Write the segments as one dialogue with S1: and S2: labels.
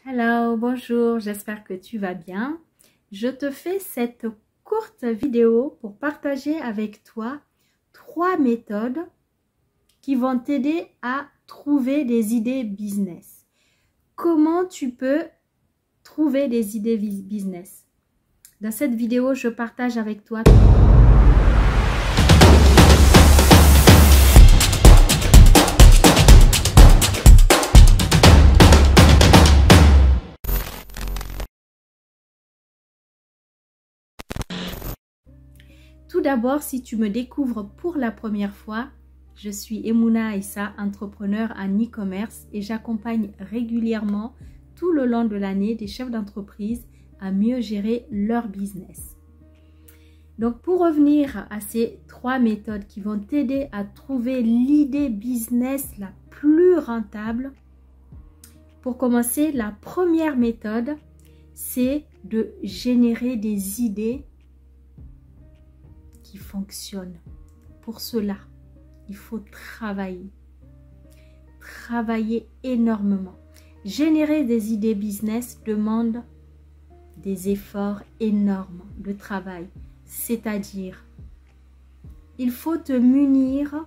S1: Hello, bonjour, j'espère que tu vas bien. Je te fais cette courte vidéo pour partager avec toi 3 méthodes qui vont t'aider à trouver des idées business. Comment tu peux trouver des idées business? Dans cette vidéo, je partage avec toi Tout d'abord, si tu me découvres pour la première fois, je suis Emouna Issa, entrepreneur en e-commerce et j'accompagne régulièrement tout le long de l'année des chefs d'entreprise à mieux gérer leur business. Donc, pour revenir à ces 3 méthodes qui vont t'aider à trouver l'idée business la plus rentable, pour commencer, la première méthode, c'est de générer des idées qui fonctionnent. Pour cela, il faut travailler énormément. Générer des idées business demande des efforts énormes de travail, c'est-à-dire il faut te munir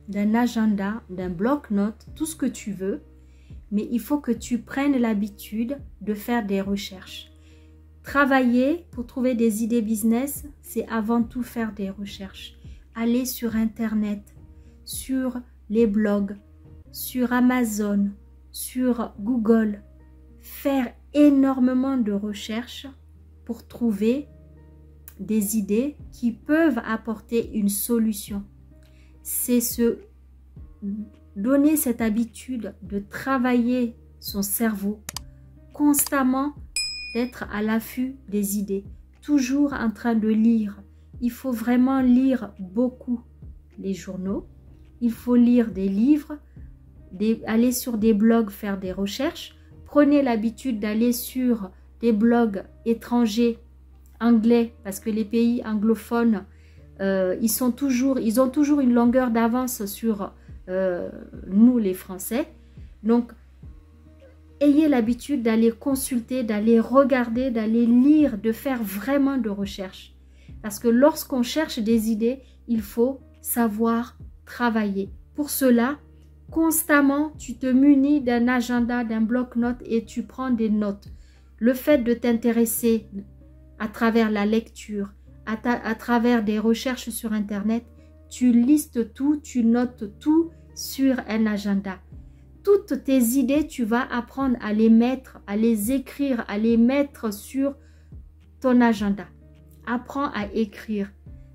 S1: d'un agenda, d'un bloc-notes, tout ce que tu veux, mais il faut que tu prennes l'habitude de faire des recherches. Travailler pour trouver des idées business, c'est avant tout faire des recherches. Aller sur Internet, sur les blogs, sur Amazon, sur Google. Faire énormément de recherches pour trouver des idées qui peuvent apporter une solution. C'est se donner cette habitude de travailler son cerveau constamment, d'être à l'affût des idées, toujours en train de lire. Il faut vraiment lire beaucoup les journaux, il faut lire des livres, aller sur des blogs, faire des recherches. Prenez l'habitude d'aller sur des blogs étrangers, anglais, parce que les pays anglophones, ils ont toujours une longueur d'avance sur nous les Français. Donc, ayez l'habitude d'aller consulter, d'aller regarder, d'aller lire, de faire vraiment de recherche. Parce que lorsqu'on cherche des idées, il faut savoir travailler. Pour cela, constamment, tu te munis d'un agenda, d'un bloc-notes et tu prends des notes. Le fait de t'intéresser à travers la lecture, à travers des recherches sur Internet, tu listes tout, tu notes tout sur un agenda. Toutes tes idées, tu vas apprendre à les mettre, à les écrire, à les mettre sur ton agenda. Apprends à écrire.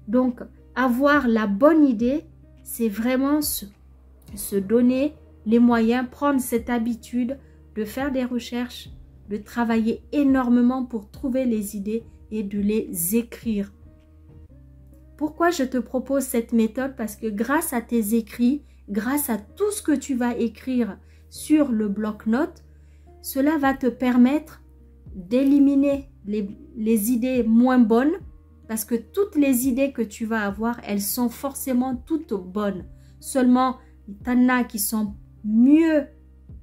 S1: Donc, avoir la bonne idée, c'est vraiment se donner les moyens, prendre cette habitude de faire des recherches, de travailler énormément pour trouver les idées et de les écrire. Pourquoi je te propose cette méthode? Parce que grâce à tes écrits, grâce à tout ce que tu vas écrire sur le bloc-notes, cela va te permettre d'éliminer les idées moins bonnes, parce que toutes les idées que tu vas avoir, elles sont forcément toutes bonnes. Seulement, tu en as qui sont mieux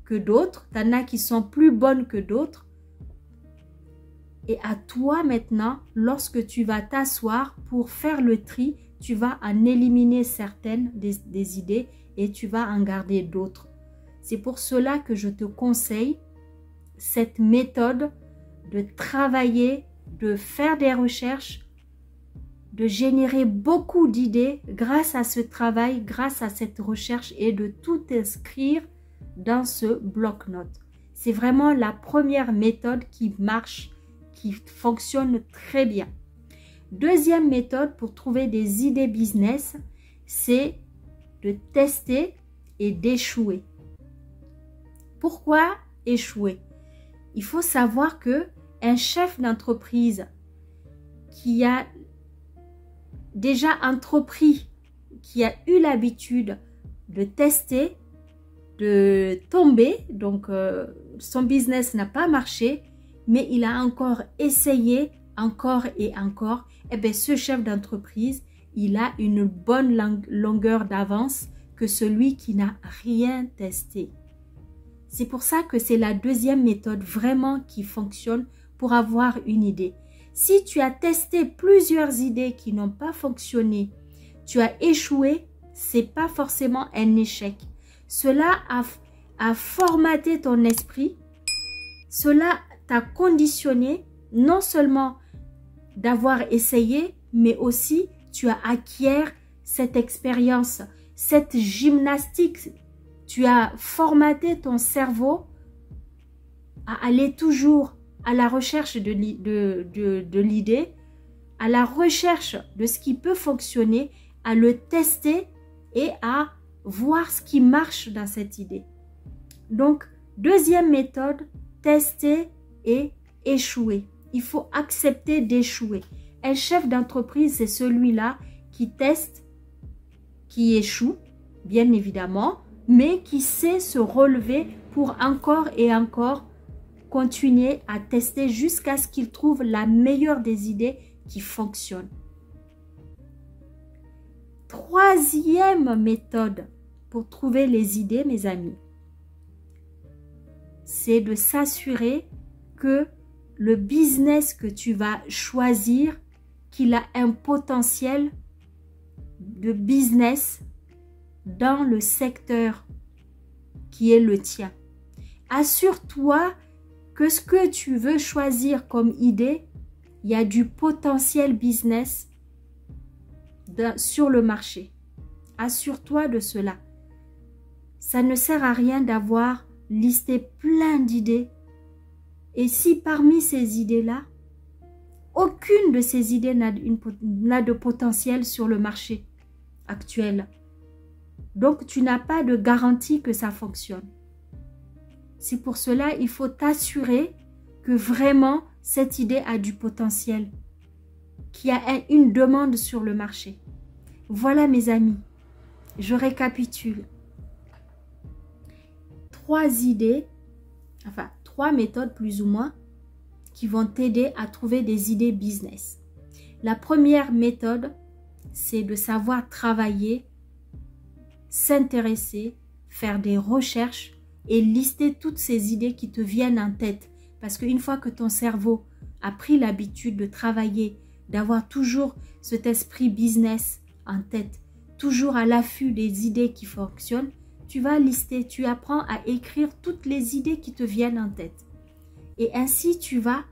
S1: que d'autres, tu en as qui sont plus bonnes que d'autres. Et à toi maintenant, lorsque tu vas t'asseoir pour faire le tri, tu vas en éliminer certaines des idées et tu vas en garder d'autres. C'est pour cela que je te conseille cette méthode de travailler, de faire des recherches, de générer beaucoup d'idées grâce à ce travail, grâce à cette recherche et de tout inscrire dans ce bloc-notes. C'est vraiment la première méthode qui marche, qui fonctionne très bien. Deuxième méthode pour trouver des idées business, c'est de tester et d'échouer. Pourquoi échouer? Il faut savoir que un chef d'entreprise qui a déjà entrepris, qui a eu l'habitude de tester, de tomber, donc son business n'a pas marché, mais il a encore essayé, encore et encore, et bien ce chef d'entreprise, il a une bonne longueur d'avance que celui qui n'a rien testé. C'est pour ça que c'est la deuxième méthode vraiment qui fonctionne pour avoir une idée. Si tu as testé plusieurs idées qui n'ont pas fonctionné, tu as échoué, c'est pas forcément un échec. Cela a formaté ton esprit, cela t'a conditionné non seulement d'avoir essayé, mais aussi tu as acquis cette expérience, cette gymnastique. Tu as formaté ton cerveau à aller toujours à la recherche de l'idée, à la recherche de ce qui peut fonctionner, à le tester et à voir ce qui marche dans cette idée. Donc, deuxième méthode, tester et échouer. Il faut accepter d'échouer. Un chef d'entreprise, c'est celui-là qui teste, qui échoue, bien évidemment, mais qui sait se relever pour encore et encore continuer à tester jusqu'à ce qu'il trouve la meilleure des idées qui fonctionne. Troisième méthode pour trouver les idées, mes amis, c'est de s'assurer que le business que tu vas choisir, qu'il a un potentiel de business dans le secteur qui est le tien. Assure-toi que ce que tu veux choisir comme idée, il y a du potentiel business sur le marché. Assure-toi de cela. Ça ne sert à rien d'avoir listé plein d'idées. Et si parmi ces idées-là, aucune de ces idées n'a de potentiel sur le marché actuel, donc tu n'as pas de garantie que ça fonctionne. C'est pour cela il faut t'assurer que vraiment cette idée a du potentiel, qu'il y a une demande sur le marché. Voilà mes amis, je récapitule. 3 idées, enfin 3 méthodes plus ou moins qui vont t'aider à trouver des idées business. La première méthode, c'est de savoir travailler, s'intéresser, faire des recherches et lister toutes ces idées qui te viennent en tête. Parce qu'une fois que ton cerveau a pris l'habitude de travailler, d'avoir toujours cet esprit business en tête, toujours à l'affût des idées qui fonctionnent, tu vas lister, tu apprends à écrire toutes les idées qui te viennent en tête. Et ainsi, tu vas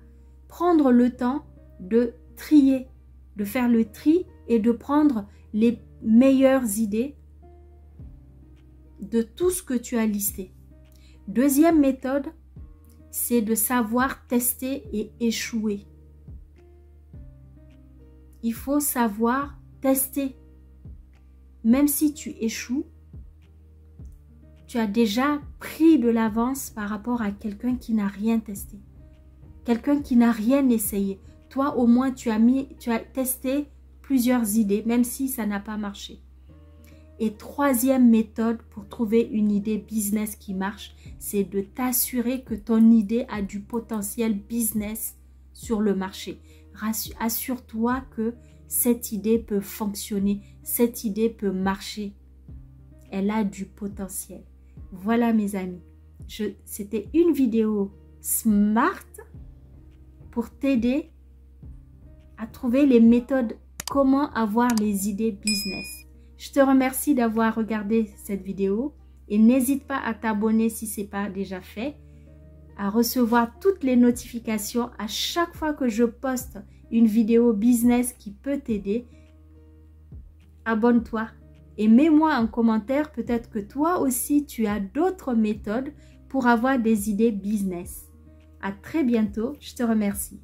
S1: prendre le temps de trier, de faire le tri et de prendre les meilleures idées de tout ce que tu as listé. Deuxième méthode, c'est de savoir tester et échouer. Il faut savoir tester. Même si tu échoues, tu as déjà pris de l'avance par rapport à quelqu'un qui n'a rien testé. Quelqu'un qui n'a rien essayé. Toi, au moins, tu as testé plusieurs idées, même si ça n'a pas marché. Et troisième méthode pour trouver une idée business qui marche, c'est de t'assurer que ton idée a du potentiel business sur le marché. Assure-toi que cette idée peut fonctionner, cette idée peut marcher. Elle a du potentiel. Voilà mes amis, c'était une vidéo smart pour t'aider à trouver les méthodes, comment avoir les idées business. Je te remercie d'avoir regardé cette vidéo et n'hésite pas à t'abonner si ce n'est pas déjà fait, à recevoir toutes les notifications à chaque fois que je poste une vidéo business qui peut t'aider. Abonne-toi et mets-moi en commentaire, peut-être que toi aussi tu as d'autres méthodes pour avoir des idées business. À très bientôt, je te remercie.